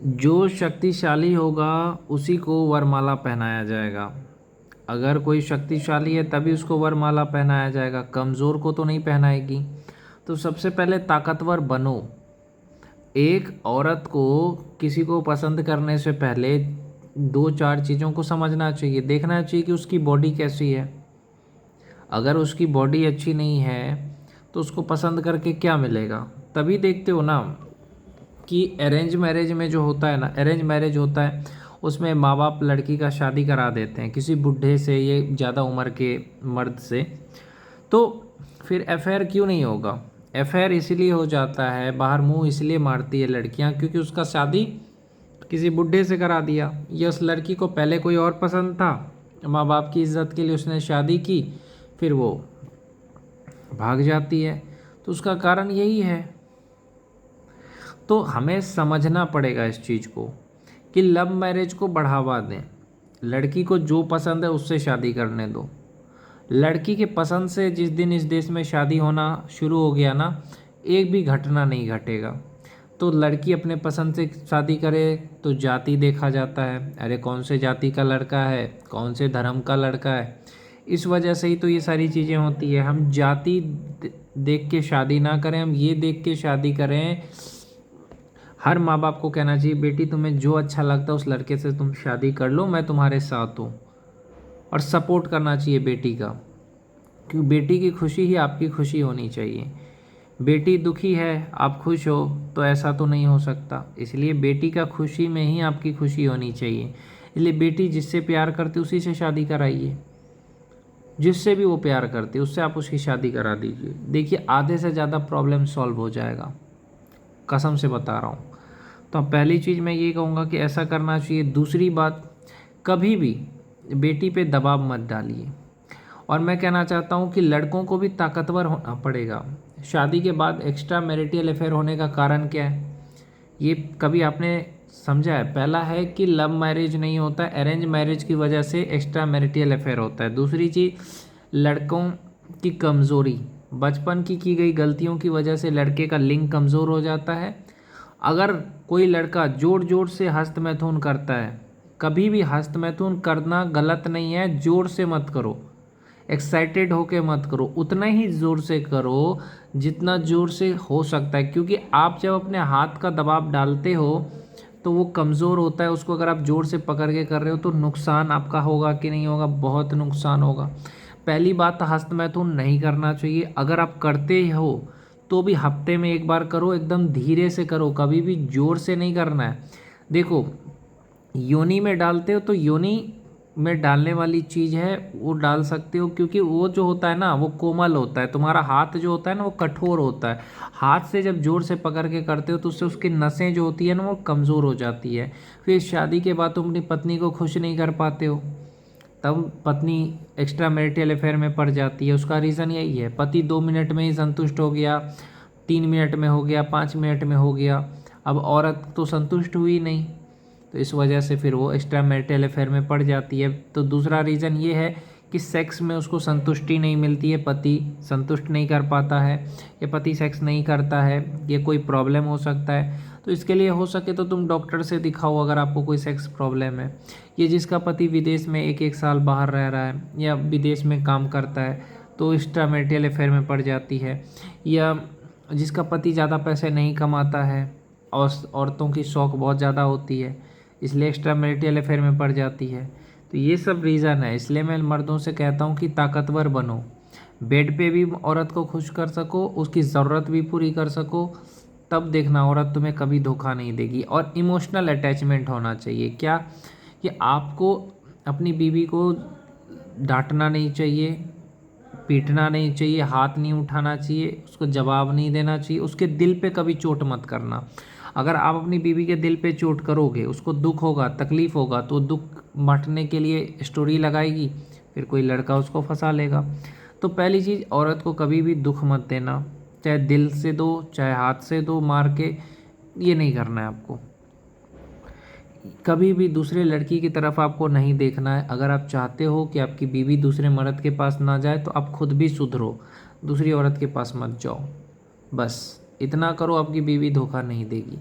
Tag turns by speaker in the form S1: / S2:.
S1: जो शक्तिशाली होगा उसी को वरमाला पहनाया जाएगा। अगर कोई शक्तिशाली है तभी उसको वरमाला पहनाया जाएगा, कमज़ोर को तो नहीं पहनाएगी। तो सबसे पहले ताकतवर बनो। एक औरत को किसी को पसंद करने से पहले दो चार चीज़ों को समझना चाहिए, देखना चाहिए कि उसकी बॉडी कैसी है। अगर उसकी बॉडी अच्छी नहीं है तो उसको पसंद करके क्या मिलेगा। तभी देखते हो ना कि अरेंज मैरिज में जो होता है ना, अरेंज मैरिज होता है उसमें माँ बाप लड़की का शादी करा देते हैं किसी बुढ़े से, ये ज़्यादा उम्र के मर्द से। तो फिर अफेयर क्यों नहीं होगा। अफेयर इसलिए हो जाता है, बाहर मुंह इसलिए मारती है लड़कियां, क्योंकि उसका शादी किसी बुढ़े से करा दिया, या उस लड़की को पहले कोई और पसंद था, माँ बाप की इज्जत के लिए उसने शादी की, फिर वो भाग जाती है। तो उसका कारण यही है। तो हमें समझना पड़ेगा इस चीज़ को कि लव मैरिज को बढ़ावा दें। लड़की को जो पसंद है उससे शादी करने दो। लड़की के पसंद से जिस दिन इस देश में शादी होना शुरू हो गया ना, एक भी घटना नहीं घटेगा। तो लड़की अपने पसंद से शादी करे तो जाति देखा जाता है, अरे कौन से जाति का लड़का है, कौन से धर्म का लड़का है। इस वजह से ही तो ये सारी चीज़ें होती है। हम जाति देख के शादी ना करें, हम ये देख के शादी करें। हर माँ बाप को कहना चाहिए बेटी तुम्हें जो अच्छा लगता है उस लड़के से तुम शादी कर लो, मैं तुम्हारे साथ हूँ। और सपोर्ट करना चाहिए बेटी का, क्योंकि बेटी की खुशी ही आपकी खुशी होनी चाहिए। बेटी दुखी है आप खुश हो तो ऐसा तो नहीं हो सकता। इसलिए बेटी का खुशी में ही आपकी खुशी होनी चाहिए। इसलिए बेटी जिससे प्यार करती उसी से शादी कराइए। जिससे भी वो प्यार करती है उससे आप उसकी शादी करा दीजिए। देखिए आधे से ज़्यादा प्रॉब्लम सॉल्व हो जाएगा, कसम से बता रहा हूँ। तो पहली चीज़ मैं ये कहूँगा कि ऐसा करना चाहिए। दूसरी बात, कभी भी बेटी पे दबाव मत डालिए। और मैं कहना चाहता हूँ कि लड़कों को भी ताकतवर होना पड़ेगा। शादी के बाद एक्स्ट्रा मैरिटल अफेयर होने का कारण क्या है, ये कभी आपने समझा है? पहला है कि लव मैरिज नहीं होता, अरेंज मैरिज की वजह से एक्स्ट्रा मैरिटल अफेयर होता है। दूसरी चीज़, लड़कों की कमज़ोरी, बचपन की गई गलतियों की वजह से लड़के का लिंग कमज़ोर हो जाता है। अगर कोई लड़का जोर जोर से हस्तमैथुन करता है, कभी भी हस्तमैथुन करना गलत नहीं है, जोर से मत करो, एक्साइटेड होके मत करो, उतना ही ज़ोर से करो जितना ज़ोर से हो सकता है। क्योंकि आप जब अपने हाथ का दबाव डालते हो तो वो कमज़ोर होता है, उसको अगर आप ज़ोर से पकड़ के कर रहे हो तो नुकसान आपका होगा कि नहीं होगा, बहुत नुकसान होगा। पहली बात, हस्तमैथुन नहीं करना चाहिए। अगर आप करते हो तो भी हफ्ते में एक बार करो, एकदम धीरे से करो, कभी भी ज़ोर से नहीं करना है। देखो, योनी में डालते हो तो योनी में डालने वाली चीज़ है वो डाल सकते हो, क्योंकि वो जो होता है ना वो कोमल होता है। तुम्हारा हाथ जो होता है ना वो कठोर होता है। हाथ से जब जोर से पकड़ के करते हो तो उससे उसकी नसें जो होती है ना वो कमज़ोर हो जाती है। फिर शादी के बाद तुम अपनी पत्नी को खुश नहीं कर पाते हो, तब पत्नी एक्स्ट्रा मैरिटल अफेयर में पड़ जाती है। उसका रीज़न यही है, पति 2 मिनट में ही संतुष्ट हो गया, 3 मिनट में हो गया, 5 मिनट में हो गया, अब औरत तो संतुष्ट हुई नहीं, तो इस वजह से फिर वो एक्स्ट्रा मैरिटल अफेयर में पड़ जाती है। तो दूसरा रीज़न ये है कि सेक्स में उसको संतुष्टि नहीं मिलती है, पति संतुष्ट नहीं कर पाता है, या पति सेक्स नहीं करता है, ये कोई प्रॉब्लम हो सकता है। तो इसके लिए हो सके तो तुम डॉक्टर से दिखाओ अगर आपको कोई सेक्स प्रॉब्लम है। ये जिसका पति विदेश में 1-1 साल बाहर रह रहा है या विदेश में काम करता है तो एक्स्ट्रा मैरिटल अफेयर में पड़ जाती है। या जिसका पति ज़्यादा पैसे नहीं कमाता है और औरतों की शौक बहुत ज़्यादा होती है, इसलिए एक्स्ट्रा मैरिटल अफेयर में पड़ जाती है। तो ये सब रीज़न है। इसलिए मैं मर्दों से कहता हूँ कि ताकतवर बनो, बेड पे भी औरत को खुश कर सको, उसकी ज़रूरत भी पूरी कर सको, तब देखना औरत तुम्हें कभी धोखा नहीं देगी। और इमोशनल अटैचमेंट होना चाहिए। क्या कि आपको अपनी बीवी को डांटना नहीं चाहिए, पीटना नहीं चाहिए, हाथ नहीं उठाना चाहिए, उसको जवाब नहीं देना चाहिए, उसके दिल पे कभी चोट मत करना। अगर आप अपनी बीवी के दिल पे चोट करोगे, उसको दुख होगा, तकलीफ़ होगा, तो दुख मटने के लिए स्टोरी लगाएगी, फिर कोई लड़का उसको फंसा लेगा। तो पहली चीज़, औरत को कभी भी दुख मत देना, चाहे दिल से दो चाहे हाथ से दो मार के, ये नहीं करना है आपको। कभी भी दूसरे लड़की की तरफ आपको नहीं देखना है। अगर आप चाहते हो कि आपकी बीवी दूसरे मर्द के पास ना जाए तो आप खुद भी सुधरो, दूसरी औरत के पास मत जाओ। बस इतना करो, आपकी बीवी धोखा नहीं देगी।